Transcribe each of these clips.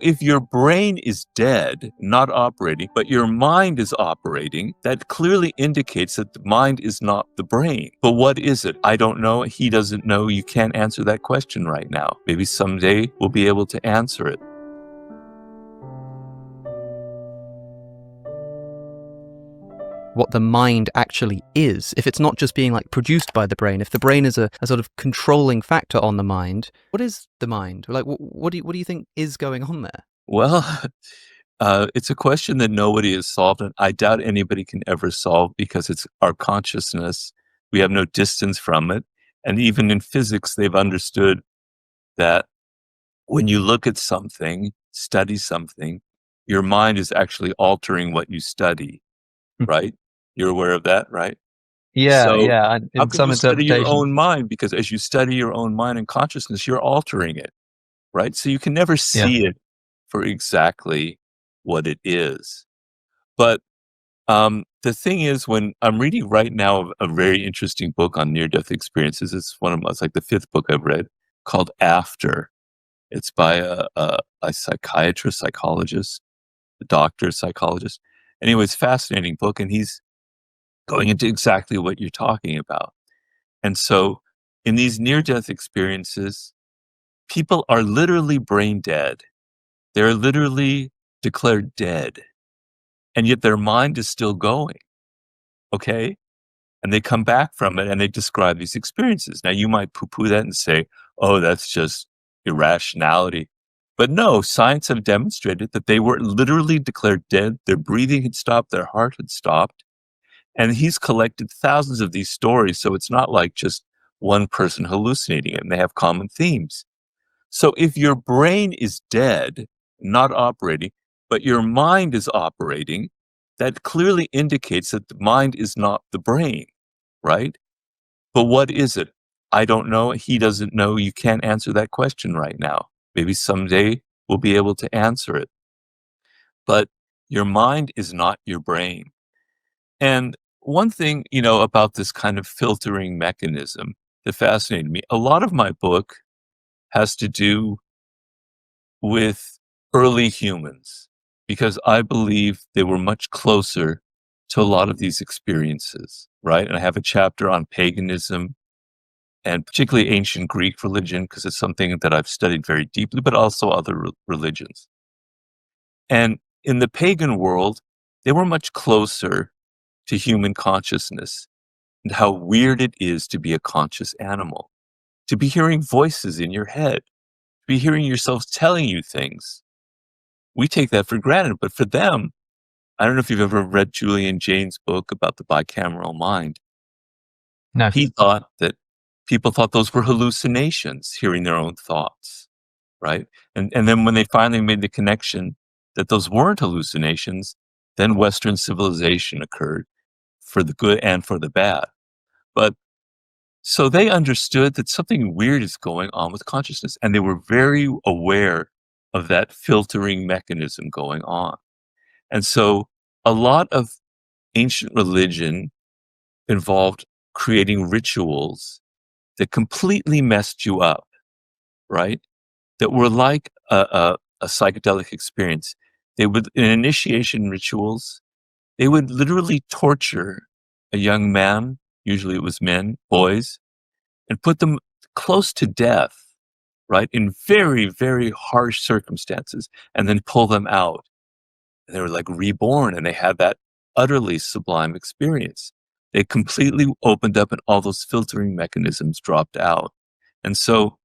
If your brain is dead, not operating, but your mind is operating, that clearly indicates that the mind is not the brain. But what is it? I don't know. He doesn't know. You can't answer that question right now. Maybe someday we'll be able to answer it. What the mind actually is, if it's not just being like produced by the brain, if the brain is a sort of controlling factor on the mind, what is the mind? Like, what do you think is going on there? Well, it's a question that nobody has solved, and I doubt anybody can ever solve because it's our consciousness. We have no distance from it. And even in physics, they've understood that when you look at something, study something, your mind is actually altering what you study, right? You're aware of that, right? Yeah, So yeah. how In can some you study your interpretations. own mind? Because as you study your own mind and consciousness, you're altering it, right? So you can never Yeah. see it for exactly what it is. But the thing is, when I'm reading right now a very interesting book on near-death experiences, it's like the fifth book I've read called After. It's by a psychiatrist, psychologist, a doctor, psychologist. Anyway, it's a fascinating book, and he's going into exactly what you're talking about. And so in these near-death experiences, people are literally brain dead. They're literally declared dead, and yet their mind is still going, okay? And they come back from it, and they describe these experiences. Now, you might poo-poo that and say, "Oh, that's just irrationality." But no, science have demonstrated that they were literally declared dead. Their breathing had stopped, their heart had stopped, and he's collected thousands of these stories, so it's not like just one person hallucinating it, and they have common themes. So if your brain is dead, not operating, but your mind is operating, that clearly indicates that the mind is not the brain, right? But what is it? I don't know. He doesn't know. You can't answer that question right now. Maybe someday we'll be able to answer it. But your mind is not your brain. And one thing, about this kind of filtering mechanism that fascinated me, a lot of my book has to do with early humans because I believe they were much closer to a lot of these experiences, right? And I have a chapter on paganism and particularly ancient Greek religion because it's something that I've studied very deeply, but also other religions. And in the pagan world, they were much closer to human consciousness and how weird it is to be a conscious animal, to be hearing voices in your head, to be hearing yourself telling you things. We take that for granted, but for them, I don't know if you've ever read Julian Jaynes' book about the bicameral mind. No. He thought that people thought those were hallucinations, hearing their own thoughts, right? And then when they finally made the connection that those weren't hallucinations, then Western civilization occurred for the good and for the bad. But so they understood that something weird is going on with consciousness, and they were very aware of that filtering mechanism going on. And so a lot of ancient religion involved creating rituals that completely messed you up, right? That were like a psychedelic experience. They would, in initiation rituals, they would literally torture a young man, usually it was men, boys, and put them close to death, right? In very, very harsh circumstances, and then pull them out. And they were like reborn, and they had that utterly sublime experience. They completely opened up, and all those filtering mechanisms dropped out. And so,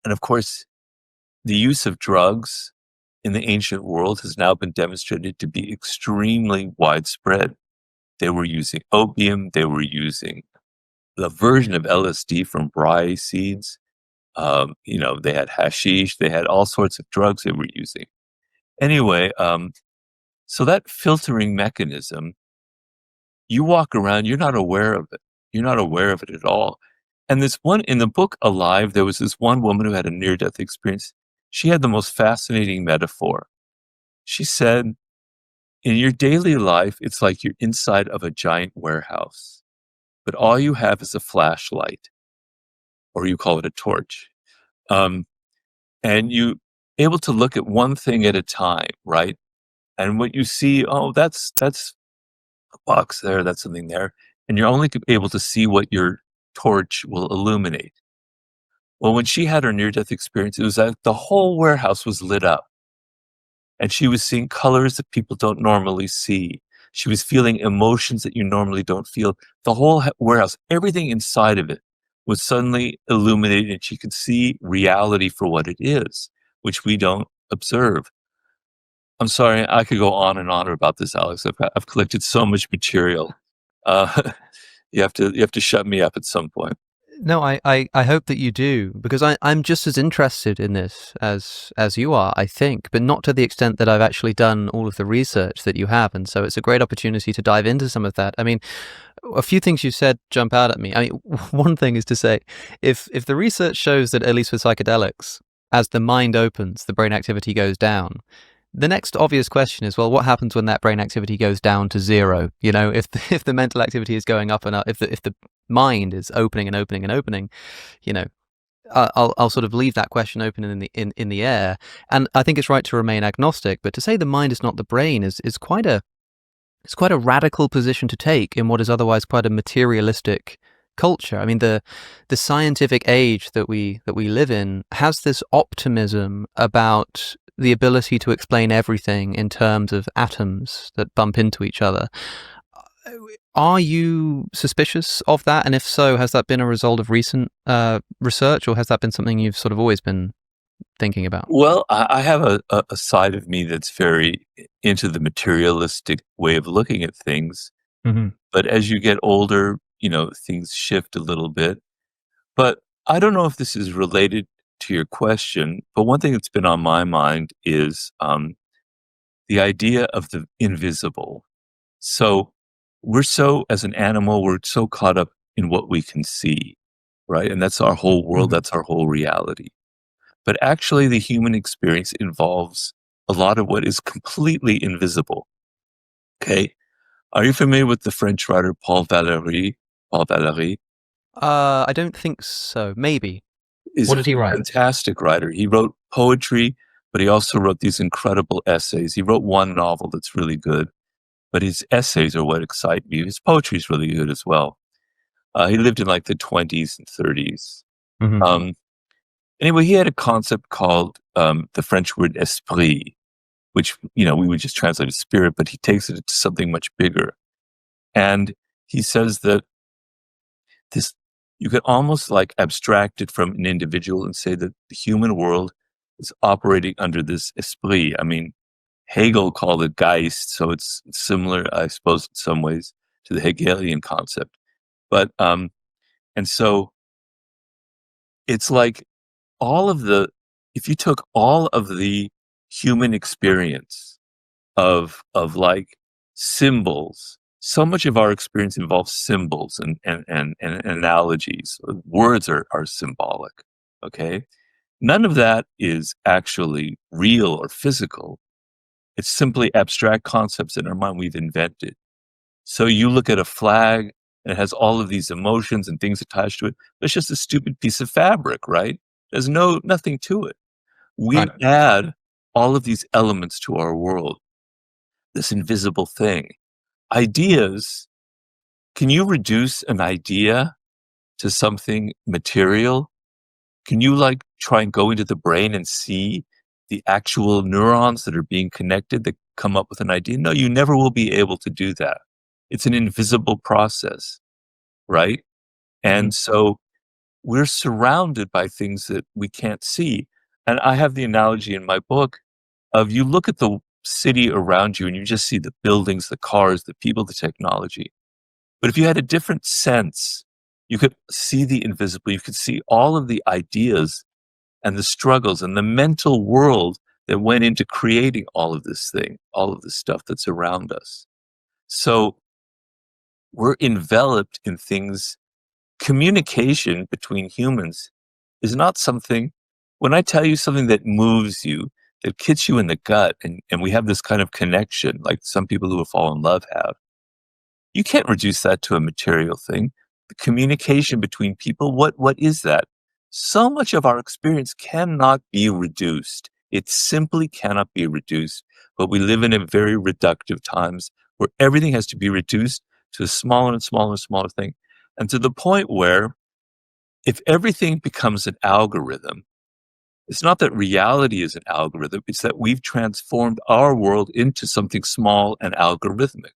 and of course, the use of drugs in the ancient world has now been demonstrated to be extremely widespread. They were using opium, they were using the version of LSD from brae seeds. They had hashish, they had all sorts of drugs they were using. Anyway, so that filtering mechanism, you walk around, you're not aware of it. You're not aware of it at all. And this one in the book Alive, there was this one woman who had a near-death experience. She had the most fascinating metaphor. She said, in your daily life, it's like you're inside of a giant warehouse, but all you have is a flashlight, or you call it a torch. Um, and able to look at one thing at a time, right? And what you see, oh, that's a box there, that's something there, and you're only able to see what your torch will illuminate. Well, when she had her near-death experience, it was that the whole warehouse was lit up, and she was seeing colors that people don't normally see. She was feeling emotions that you normally don't feel. The whole warehouse, everything inside of it was suddenly illuminated, and she could see reality for what it is, which we don't observe. I'm sorry, I could go on and on about this, Alex. I've collected so much material. Uh, you have to shut me up at some point. No, I hope that you do, because I'm just as interested in this as you are, I think, but not to the extent that I've actually done all of the research that you have. And so it's a great opportunity to dive into some of that. I mean, a few things you said jump out at me. I mean, one thing is to say, if the research shows that, at least with psychedelics, as the mind opens, the brain activity goes down, the next obvious question is, well, what happens when that brain activity goes down to zero? You know, if the mental activity is going up and up, if the mind is opening and opening and opening, you know, I'll sort of leave that question open in the air. And I think it's right to remain agnostic, but to say the mind is not the brain is quite a it's quite a radical position to take in what is otherwise quite a materialistic culture. I mean, the scientific age that we live in has this optimism about the ability to explain everything in terms of atoms that bump into each other. Are you suspicious of that? And if so, has that been a result of recent research, or has that been something you've sort of always been thinking about? Well, I have a side of me that's very into the materialistic way of looking at things, Hmm. but as you get older, things shift a little bit. But I don't know if this is related to your question, but one thing that's been on my mind is the idea of the invisible. So as an animal, we're so caught up in what we can see, right? And that's our whole world, Hmm. that's our whole reality. But actually, the human experience involves a lot of what is completely invisible. Okay. Are you familiar with the French writer Paul Valéry? Paul Valéry I don't think so. Maybe. is What a did he write? fantastic writer. He wrote poetry, but he also wrote these incredible essays. He wrote one novel that's really good, but his essays are what excite me. His poetry is really good as well. He lived in like the 20s and 30s. Hmm. Um, anyway, he had a concept called the French word esprit, which, we would just translate as spirit, but he takes it to something much bigger. And he says that this, you could almost like abstract it from an individual and say that the human world is operating under this esprit. I mean, Hegel called it Geist, so it's similar, I suppose, in some ways to the Hegelian concept. But, and so it's like all of the, if you took all of the human experience of like symbols. So much of our experience involves symbols and analogies. Words are symbolic. Okay. None of that is actually real or physical. It's simply abstract concepts in our mind we've invented. So you look at a flag and it has all of these emotions and things attached to it. It's just a stupid piece of fabric, right? There's nothing to it. We Right. add all of these elements to our world, this invisible thing. Ideas, can you reduce an idea to something material? Can you like try and go into the brain and see the actual neurons that are being connected that come up with an idea? No, you never will be able to do that. It's an invisible process, right? Hmm. And so we're surrounded by things that we can't see. And I have the analogy in my book of you look at the city around you and you just see the buildings, the cars, the people, the technology. But if you had a different sense, you could see the invisible, you could see all of the ideas and the struggles and the mental world that went into creating all of this thing, all of the stuff that's around us. So we're enveloped in things. Communication between humans is not something, when I tell you something that moves you, that hits you in the gut, and we have this kind of connection, like some people who have fallen in love have, you can't reduce that to a material thing. The communication between people, what is that? So much of our experience cannot be reduced. It simply cannot be reduced, but we live in a very reductive times where everything has to be reduced to a smaller and smaller and smaller thing, and to the point where if everything becomes an algorithm, it's not that reality is an algorithm, it's that we've transformed our world into something small and algorithmic.